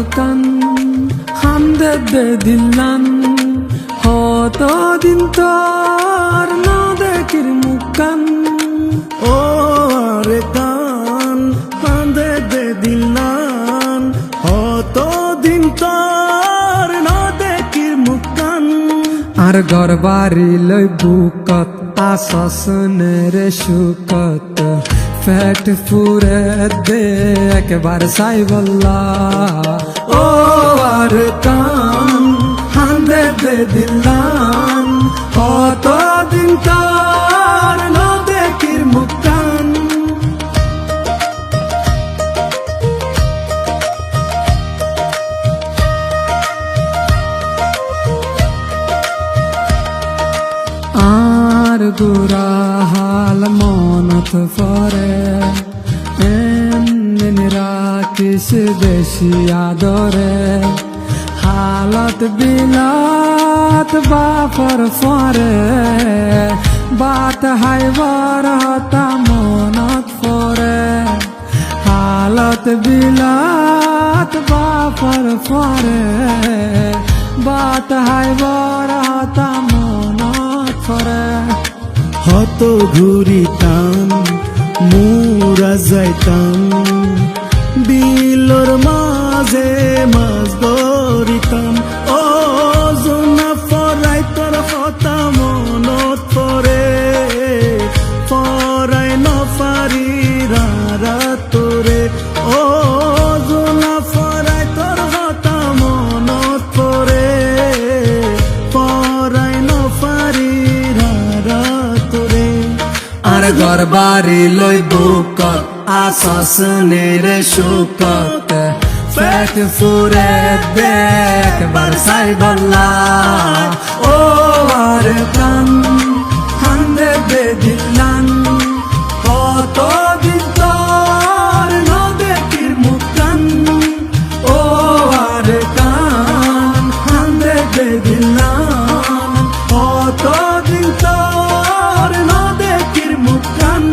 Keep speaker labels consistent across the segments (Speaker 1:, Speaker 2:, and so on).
Speaker 1: kan hamdede dillan hoto din tor no dekir mukan
Speaker 2: o are kan hamdede dillan hoto din tor no dekir mukan
Speaker 1: ar gor bari loi bukat asasner shukat ফ্যাট ফুরে দে একবার সাইবল্লা
Speaker 2: ও আর কান হান্দে দে দিলান
Speaker 1: কতদিন তার না দেখির মুখান আর গুরা হাল মনত পরে এমনি রাখিস বেশি আদরে হালত বিলাত বাপর পরে বাত হাইবার হতা মনত পরে হালত বিলাত বাপর পরে বাত হাইবার হতা মনত পরে
Speaker 2: হত ঘুরিতাম মুরা যাইতাম বিলর মাঝে মাছ ধরিতাম ও জোনা ফরাই তোর হতা মনত পরে ফরাই নফারি রারা তোরে ও জোনা ফরাই তোর হতা মনত পরে ফরাই নফারি রারা তোরে
Speaker 1: আর ঘর বাড়ি লই বুকত আসাসনের শুকত ফ্যাট ফুরে দেখ বারসাই বল্লা ও আর কান হান্দে দে দিলান কতদিন তোর না দেখির মুখান ও আর কান হান্দে দে দিলান কতদিন তোর না দেখির মুখান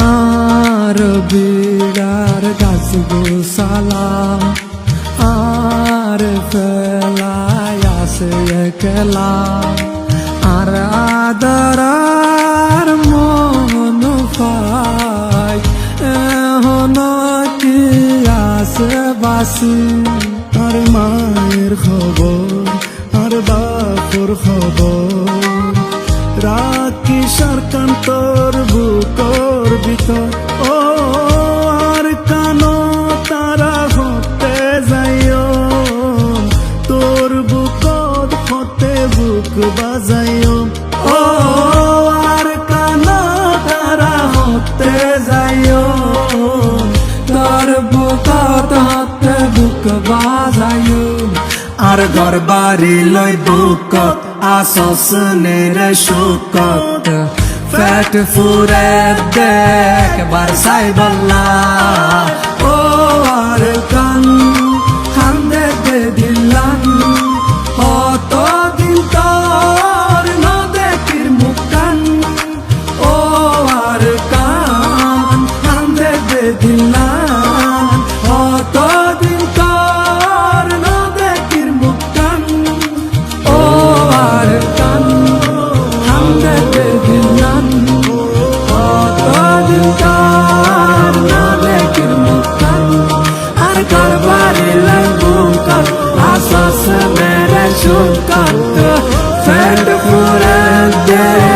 Speaker 1: আর বিড়ার গাছ গোসালা আর ফেলাই আসে একলা আর আদরার মন পাই এখন কি আসে বাসি
Speaker 2: আর মায়ের খবর আর বাপর খবর রাখি সরকান তোর বুকর ভিতর ও আর কানো তারা হতে যাইও তোর বুকর হতে বুক বাজাইও
Speaker 1: ও আর কানো তারা হতে যাইও তোর বুকত হতে বুক বাজাইও আর ঘর বাড়ি লই বুকত আসসনের শুকত ফ্যাট ফুরে দেখ বারসাই বল্লা ও আর কান হান্দে দে দিলান কতদিন তোর না দেখির মুখান ও আর কান হান্দে দে দিলান কতদিন তোর না দেখির মুখান ও আর কান হান্দে দে দিলান কতদিন তোর না দেখির মুখান আর ঘর বাড়ি লই বুকত আসস মেরে শুকত ফ্যাট ফুরে দে